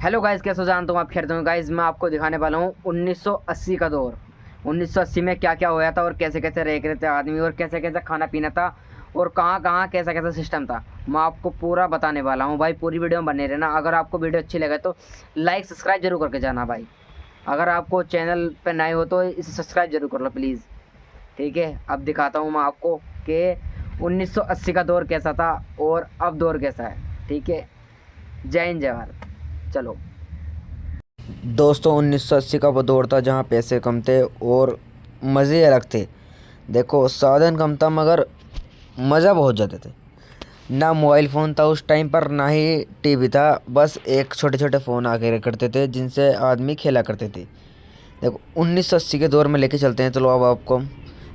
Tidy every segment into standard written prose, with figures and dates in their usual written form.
Hello guys, कैसे हो? जानता हूँ आप खेलते हो गाइस। मैं आपको दिखाने वाला हूँ 1980 का दौर। 1980 में क्या क्या होया था और कैसे कैसे रह रहे थे आदमी और कैसे कैसे खाना पीना था और कहाँ कहाँ कैसा कैसा सिस्टम था। मैं आपको पूरा बताने वाला हूँ भाई। पूरी वीडियो में बने रहना। अगर आपको वीडियो अच्छी लगे तो लाइक सब्सक्राइब जरूर करके जाना भाई। अगर आपको चैनल पर नए हो तो इसे सब्सक्राइब जरूर कर लो प्लीज़। ठीक है, अब दिखाता हूँ मैं आपको कि 1980 का दौर कैसा था और अब दौर कैसा है। ठीक है, जय हिंद जय भारत। चलो दोस्तों, 1980 का वो दौर था जहाँ पैसे कम थे और मज़े अलग थे। देखो, साधन कम था मगर मज़ा बहुत ज़्यादा थे। ना मोबाइल फ़ोन था उस टाइम पर, ना ही टीवी था। बस एक छोटे छोटे फ़ोन आके करते थे जिनसे आदमी खेला करते थे। देखो, 1980 के दौर में लेके चलते हैं। चलो अब आपको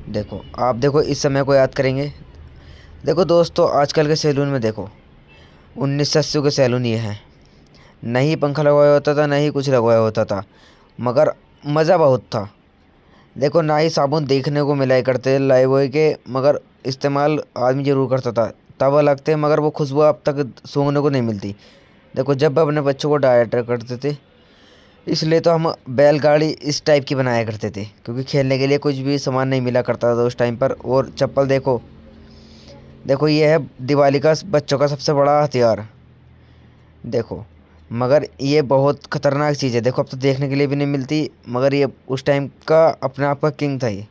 देखो, आप देखो इस समय को याद करेंगे। देखो दोस्तों, आजकल के सैलून में देखो, 1980 के सैलून ये हैं। नहीं पंखा लगवाया होता था, ना ही कुछ लगवाया होता था, मगर मज़ा बहुत था। देखो, ना ही साबुन देखने को मिला करते लाइफबॉय के, मगर इस्तेमाल आदमी ज़रूर करता था। तब अलग थे, मगर वो खुशबू अब तक सूंघने को नहीं मिलती। देखो, जब अपने बच्चों को डायट करते थे, इसलिए तो हम बैलगाड़ी इस टाइप की बनाया करते थे, क्योंकि खेलने के लिए कुछ भी सामान नहीं मिला करता था उस टाइम पर। और चप्पल देखो, देखो ये है दिवाली का बच्चों का सबसे बड़ा हथियार। देखो, मगर ये बहुत ख़तरनाक चीज़ है। देखो, अब तो देखने के लिए भी नहीं मिलती, मगर ये उस टाइम का अपने आप का किंग था ये।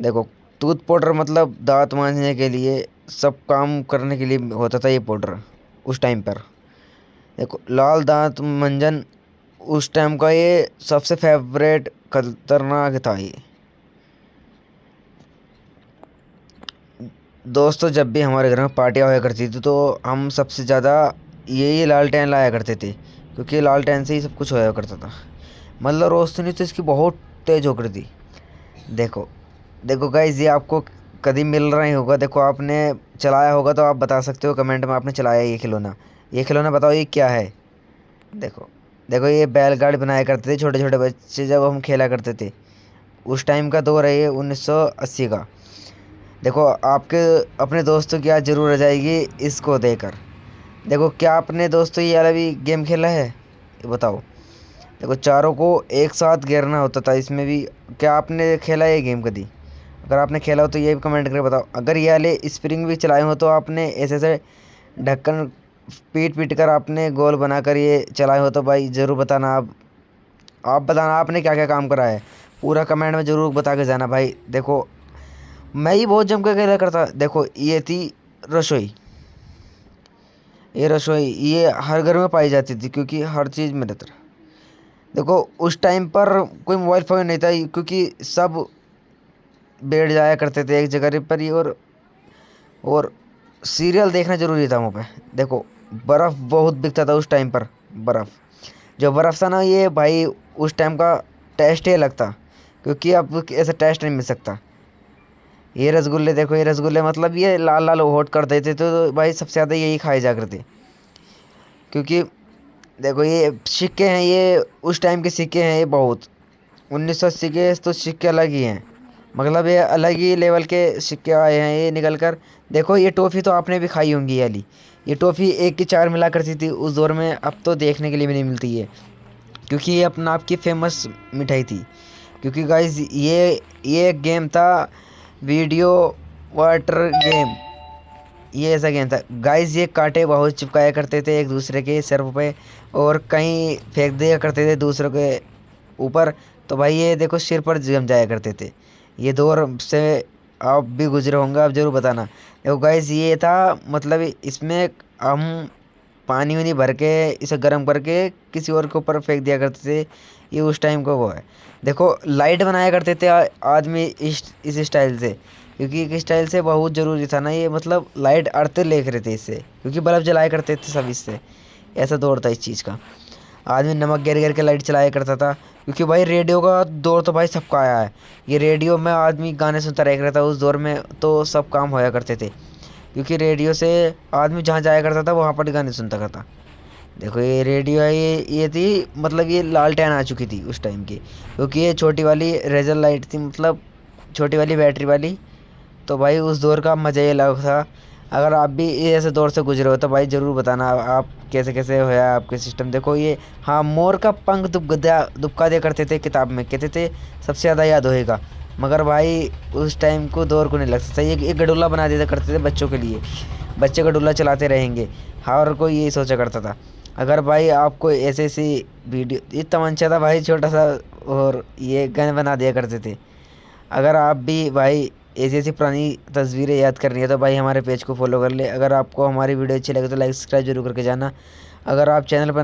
देखो, टूथ पाउडर मतलब दांत मांजने के लिए, सब काम करने के लिए होता था ये पाउडर उस टाइम पर। देखो, लाल दांत मंजन उस टाइम का ये सबसे फेवरेट खतरनाक था ये। दोस्तों, जब भी हमारे घर में पार्टियाँ होया करती थी तो हम सबसे ज़्यादा यही लालटेन लाया करते थे, क्योंकि लालटेन से ही सब कुछ होया करता था। मतलब रोशनी तो इसकी बहुत तेज हो रही थी। देखो, देखो गाइज, ये आपको कभी मिल रहा ही होगा। देखो, आपने चलाया होगा तो आप बता सकते हो कमेंट में, आपने चलाया ये खिलौना। ये खिलौना बताओ ये क्या है। देखो, देखो ये बैलगाड़ी बनाया करते थे छोटे छोटे बच्चे जब हम खेला करते थे। उस टाइम का दौर है ये 1980 का। देखो, आपके अपने दोस्तों की याद ज़रूर आ जाएगी इसको देकर। देखो, क्या आपने दोस्तों ये वाला भी गेम खेला है, ये बताओ। देखो, चारों को एक साथ घेरना होता था इसमें भी। क्या आपने खेला है ये गेम कभी? अगर आपने खेला हो तो ये भी कमेंट करके बताओ। अगर ये वाले स्प्रिंग भी चलाए हो तो आपने ऐसे ऐसे ढक्कन पीट पीट कर आपने गोल बनाकर ये चलाए हो तो भाई ज़रूर बताना। आप बताना आपने क्या क्या काम करा है। पूरा कमेंट में ज़रूर बता के जाना भाई। देखो, मैं ही बहुत जम कर खेला करता। देखो, ये थी रसोई। ये रसोई ये हर घर में पाई जाती थी, क्योंकि हर चीज़ में रहता। देखो, उस टाइम पर कोई मोबाइल फ़ोन नहीं था, क्योंकि सब बैठ जाया करते थे एक जगह पर ही। और सीरियल देखना ज़रूरी था वहाँ पे। देखो, बर्फ़ बहुत बिकता था उस टाइम पर। बर्फ़, जो बर्फ़ था ना ये भाई, उस टाइम का टेस्ट ही अलग था, क्योंकि अब ऐसा टेस्ट नहीं मिल सकता। ये रसगुल्ले देखो, ये रसगुल्ले मतलब ये लाल लाल होट कर देते थे तो भाई सबसे ज़्यादा यही खाए जा करते। क्योंकि देखो, ये सिक्के हैं, ये उस टाइम के सिक्के हैं ये बहुत। 1980 के तो सिक्के अलग ही हैं। मतलब ये अलग ही लेवल के सिक्के आए हैं ये निकल कर। देखो, ये टॉफ़ी तो आपने भी खाई होंगी ये वाली। ये टॉफ़ी एक की चार मिला करती थी उस दौर में, अब तो देखने के लिए भी नहीं मिलती है, क्योंकि ये अपना आपकी फेमस मिठाई थी। क्योंकि गाइज ये एक गेम था, वीडियो वाटर गेम। ये ऐसा गेम था गाइज, ये कांटे बहुत चिपकाया करते थे एक दूसरे के सिर पे, और कहीं फेंक दिया करते थे दूसरों के ऊपर। तो भाई ये देखो, सिर पर जम जाया करते थे। ये दौर से आप भी गुजरे होंगे, आप ज़रूर बताना। देखो गाइज, ये था मतलब इसमें हम पानी वानी भर के इसे गर्म करके किसी और के ऊपर फेंक दिया करते थे। ये उस टाइम का वो है। देखो, लाइट बनाया करते थे आदमी इस स्टाइल से, क्योंकि एक स्टाइल से बहुत ज़रूरी था ना ये। मतलब लाइट अर्थ लेख रहे थे इससे, क्योंकि बल्ब जलाया करते थे सब इससे। ऐसा दौर था इस चीज़ का। आदमी नमक गिर गिर के लाइट चलाया करता था, क्योंकि भाई रेडियो का दौर तो भाई सबका आया है। ये रेडियो में आदमी गाने सुनता रह रहा था उस दौर में, तो सब काम होया करते थे, क्योंकि रेडियो से आदमी जहाँ जाया करता था वहाँ पर गाने सुनता करता। देखो, ये रेडियो है, ये थी मतलब ये लालटेन आ चुकी थी उस टाइम की, क्योंकि ये छोटी वाली रेजर लाइट थी, मतलब छोटी वाली बैटरी वाली। तो भाई उस दौर का मज़ा ही अलग था। अगर आप भी ये ऐसे दौर से गुजरे हो तो भाई ज़रूर बताना आप कैसे कैसे होया आपके सिस्टम। देखो ये, हाँ, मोर का पंख दुबका दिया करते थे किताब में, कहते थे सबसे ज़्यादा याद होएगा। मगर भाई उस टाइम को दौर को नहीं लग सकता। ये एक गडोला बना दिया करते थे बच्चों के लिए, बच्चे गडोला चलाते रहेंगे। हाँ, और कोई यही सोचा करता था। अगर भाई आपको ऐसे ऐसी वीडियो, ये तमंचा था भाई छोटा सा, और ये गन बना दिया करते थे। अगर आप भी भाई ऐसी ऐसी पुरानी तस्वीरें याद करनी है तो भाई हमारे पेज को फॉलो कर ले। अगर आपको हमारी वीडियो अच्छी लगे तो लाइक सब्सक्राइब जरूर करके जाना। अगर आप चैनल पर